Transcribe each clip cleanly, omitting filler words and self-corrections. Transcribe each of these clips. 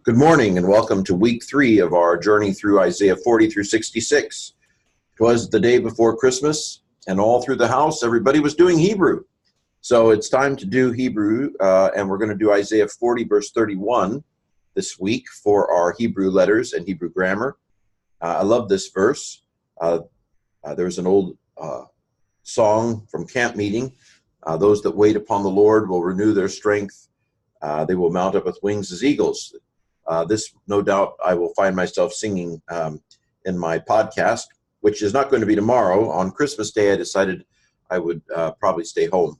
Good morning and welcome to week 3 of our journey through Isaiah 40 through 66. It was the day before Christmas, and all through the house, everybody was doing Hebrew. So it's time to do Hebrew, and we're going to do Isaiah 40 verse 31 this week for our Hebrew letters and Hebrew grammar. I love this verse. There's an old song from camp meeting. Those that wait upon the Lord will renew their strength. They will mount up with wings as eagles. This, no doubt, I will find myself singing in my podcast, which is not going to be tomorrow. On Christmas Day, I decided I would probably stay home.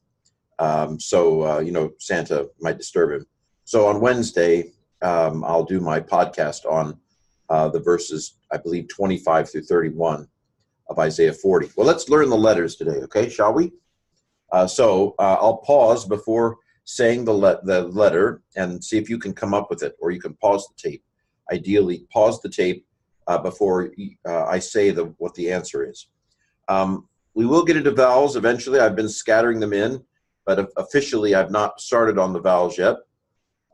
Santa might disturb him. So on Wednesday, I'll do my podcast on the verses, I believe, 25 through 31 of Isaiah 40. Well, let's learn the letters today, okay, shall we? I'll pause before saying the letter and see if you can come up with it, or you can pause the tape. Ideally, pause the tape before I say what the answer is. We will get into vowels eventually. I've been scattering them in, but officially I've not started on the vowels yet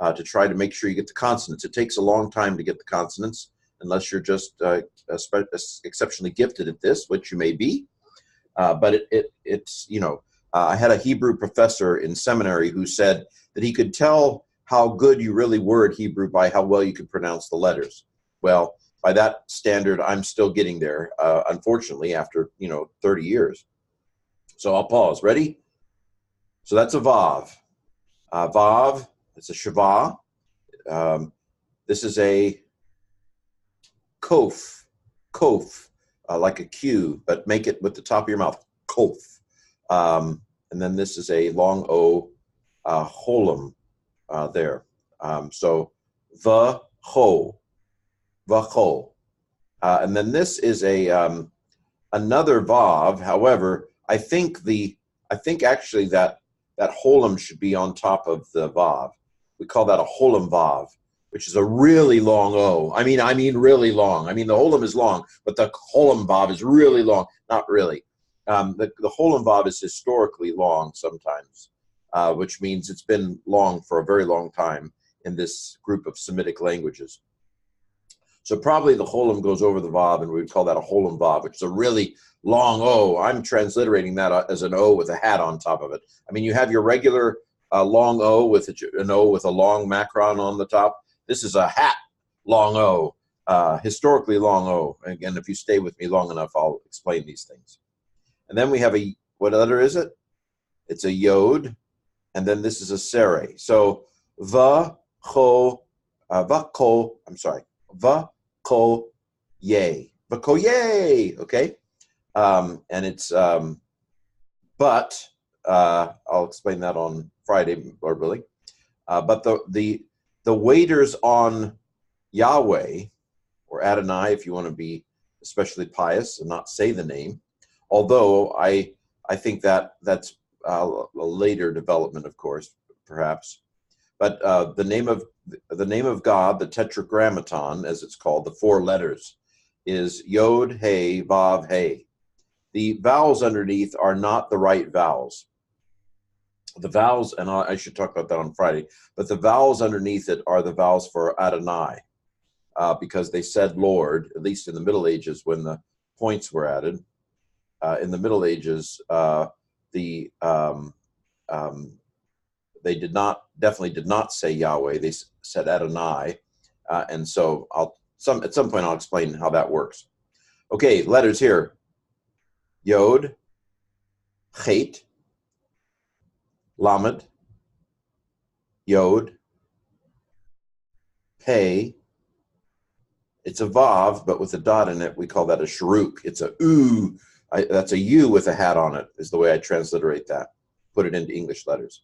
to try to make sure you get the consonants. It takes a long time to get the consonants, unless you're just exceptionally gifted at this, which you may be. I had a Hebrew professor in seminary who said that he could tell how good you really were at Hebrew by how well you could pronounce the letters. Well, by that standard, I'm still getting there, unfortunately, after 30 years. So I'll pause. Ready? So that's a Vav. Vav, it's a Shavah. This is a Kof. Kof, like a Q, but make it with the top of your mouth. Kof. And then this is a long O, holum there. So vaho, vaho. And then this is another vav. However, I think actually that holum should be on top of the vav. We call that a holum vav, which is a really long O. I mean really long. The holum is long, but the holum vav is really long. Not really. The holum vav is historically long sometimes, which means it's been long for a very long time in this group of Semitic languages. So probably the holum goes over the vav, and we would call that a holum vav, which is a really long O. I'm transliterating that as an O with a hat on top of it. You have your regular long O with an O with a long macron on the top. This is a hat long O, historically long O. Again, if you stay with me long enough, I'll explain these things. And then we have what letter is it? It's a yod, and then this is a sere. So vakoye, vakoye, okay? And it's but I'll explain that on Friday, Lord willing. But the waiters on Yahweh, or Adonai, if you want to be especially pious and not say the name. Although I think that's a later development, of course, perhaps. But the name of God, the Tetragrammaton, as it's called, the 4 letters, is Yod, He, Vav, He. The vowels underneath are not the right vowels. The vowels, and I should talk about that on Friday, but the vowels underneath it are the vowels for Adonai, because they said Lord, at least in the Middle Ages when the points were added. In the Middle Ages, they definitely did not say Yahweh. They said Adonai, and so at some point I'll explain how that works. Okay, letters here: Yod, Chet, Lamed, Yod, Pei. It's a Vav, but with a dot in it, we call that a Sharuk. It's a U. That's a U with a hat on it, is the way I transliterate that, put it into English letters.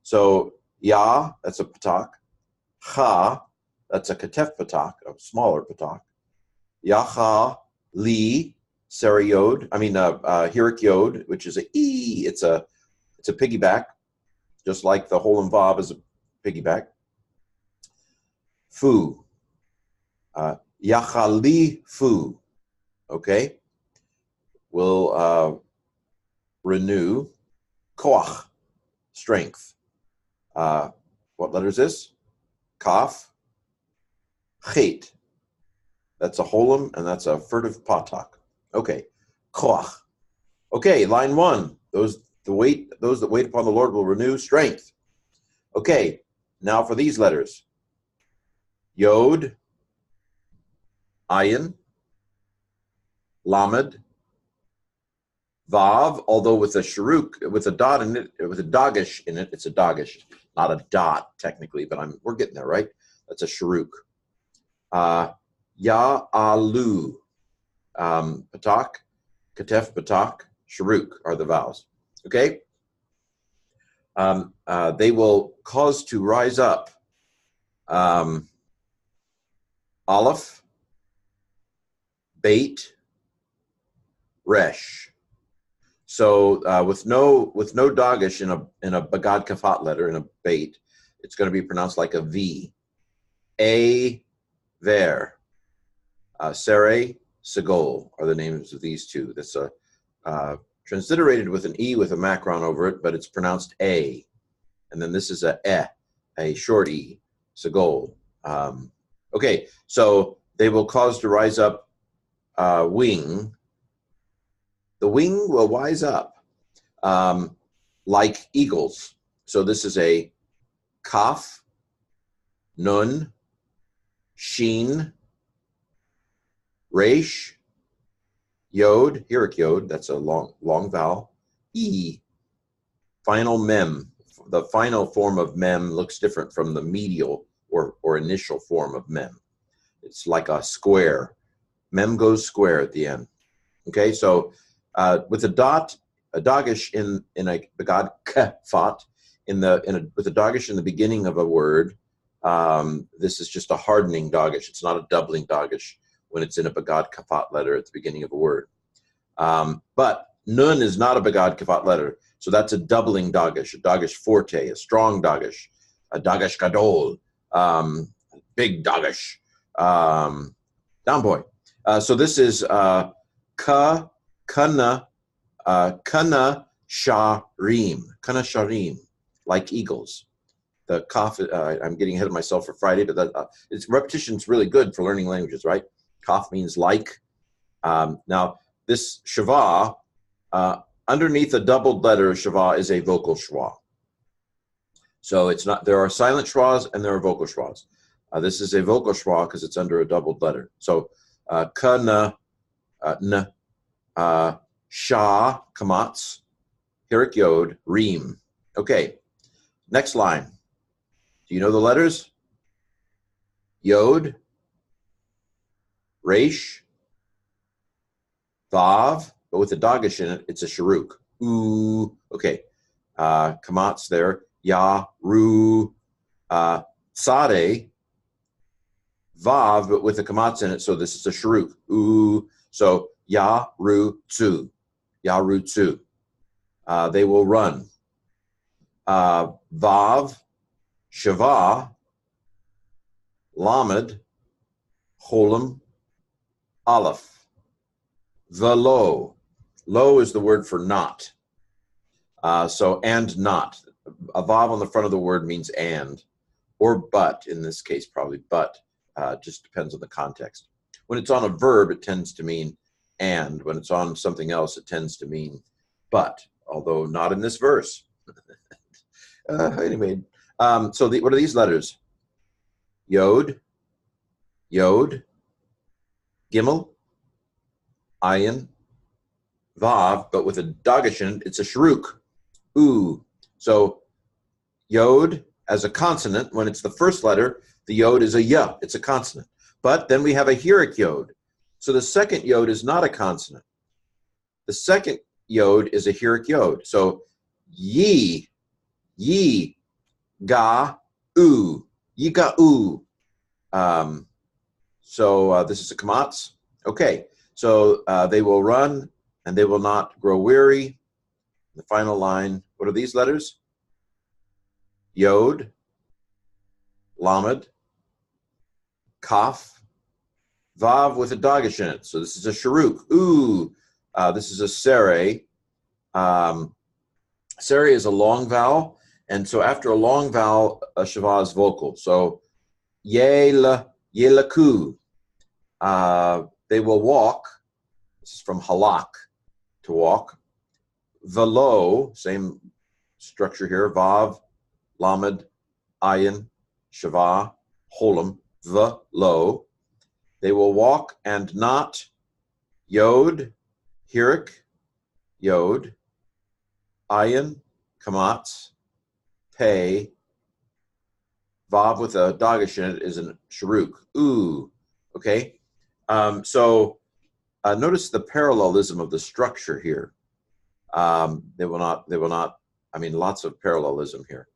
So, Yah, that's a patak. Ha, that's a ketef patak, a smaller patak. Yaha, Li, Seri Yod, Hirik Yod, which is a E. It's a piggyback, just like the holum vav is a piggyback. Fu, Yachali Fu, okay? Will renew. Koach, strength. What letter is this? Kaf, Chet. That's a holum, and that's a furtive patak. Okay. Koach. Okay, line 1. Those that wait upon the Lord will renew strength. Okay, now for these letters. Yod, Ayin, Lamed, Vav, although with a sharuk, with a dot in it, with a dagish in it, it's a dagish, not a dot technically, but we're getting there, right? That's a sharuk. Ya, Alu, Patak, Katef, Patak, sharuk are the vowels. Okay? They will cause to rise up Aleph, Beit, Resh. So with no dagish in a bagad kafat letter, in a beit, it's going to be pronounced like a V. A, Ver, Sere, Segol are the names of these two. That's transliterated with an E with a macron over it, but it's pronounced A. And then this is a short E, Segol. Okay, so they will cause to rise up wing. The wing will rise up like eagles. So this is a kaf, nun, sheen, resh, yod, hirik yod, that's a long vowel, e, final mem. The final form of mem looks different from the medial or initial form of mem. It's like a square. Mem goes square at the end. Okay, so with a dot, a dagish in a begad kafat, with a dagish in the beginning of a word, this is just a hardening dagish. It's not a doubling dagish when it's in a begad kafat letter at the beginning of a word. But nun is not a begad kafat letter, so that's a doubling dagish, a dagish forte, a strong dagish, a dagish gadol, big dagish, down boy. So this is kana sharim, like eagles. The kaf, I'm getting ahead of myself for Friday, but it's repetition's really good for learning languages, right? Kaf means like. Now this shava, underneath a doubled letter shava is a vocal schwa. So it's not. There are silent schwas and there are vocal schwas. This is a vocal schwa because it's under a doubled letter. So kana n. Shah, kamatz, hirik yod, reem. Okay, next line. Do you know the letters? Yod, resh, vav, but with a dagish in it, it's a sharuk. Ooh, okay. Kamatz there. Ya, ru, sade, vav, but with a kamatz in it, so this is a sharuk. Ooh, so ya, ru, tzu. Yarutsu. They will run. Vav, Shava, Lamed, Cholim, Aleph. Velo. Lo is the word for not. So and not. A vav on the front of the word means and, or but, in this case probably but. Just depends on the context. When it's on a verb, it tends to mean and. When it's on something else, it tends to mean but, although not in this verse. Anyway, so what are these letters? Yod, Yod, Gimel, Ayin, Vav, but with a dagish, it's a sharuk. Ooh. So Yod as a consonant, when it's the first letter, the Yod is a ya, it's a consonant. But then we have a hirik Yod. So the second Yod is not a consonant. The second Yod is a hirik Yod. So ye, ga, u, yiga, u. So this is a kamatz. Okay, so they will run and they will not grow weary. The final line, what are these letters? Yod, Lamed, Kaf, Vav with a dagish in it. So this is a sharuk. Ooh, this is a sere. Sere is a long vowel, and so after a long vowel, a shava is vocal. So yel, Yelaku. They will walk. This is from halak, to walk. Velo, same structure here. Vav, lamed, ayin, shava, holam. Velo. They will walk and not. Yod, hirik, yod. Ayin, kamatz. Pei. Vav with a dagesh in it is an sharuk. Ooh. Okay. So notice the parallelism of the structure here. They will not, I mean, lots of parallelism here.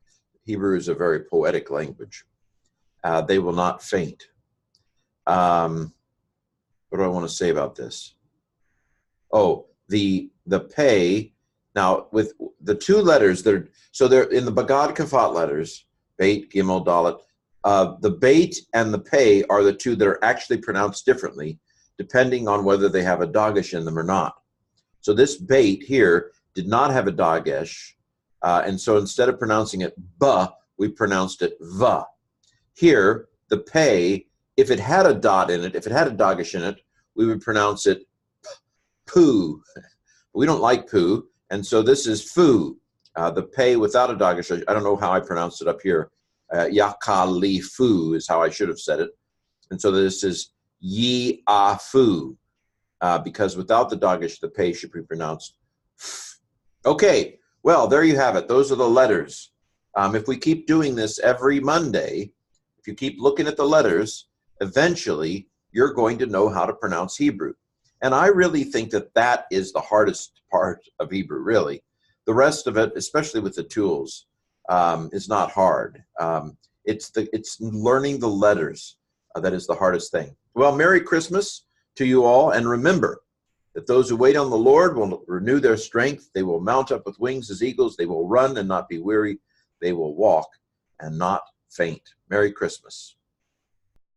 Hebrew is a very poetic language. They will not faint. What do I want to say about this? Oh, the pei. Now, with the two letters, they're in the Bagad Kafat letters, Beit, Gimel, Dalet. The Beit and the pei are the two that are actually pronounced differently, depending on whether they have a dagesh in them or not. So this Beit here did not have a dagesh, and so instead of pronouncing it ba, we pronounced it va. Here, the pei, if it had a dot in it, if it had a dagesh in it, we would pronounce it poo. We don't like poo, and so this is foo. The pei without a dagesh, I don't know how I pronounced it up here. Yakalifu is how I should have said it. And so this is Yi-a-fu, because without the dagesh, the pei should be pronounced f. Okay, well, there you have it. Those are the letters. If we keep doing this every Monday, if you keep looking at the letters, eventually you're going to know how to pronounce Hebrew. And I really think that that is the hardest part of Hebrew, really. The rest of it, especially with the tools, is not hard. It's learning the letters that is the hardest thing. Well, Merry Christmas to you all, and remember that those who wait on the Lord will renew their strength. They will mount up with wings as eagles. They will run and not be weary. They will walk and not faint. Merry Christmas.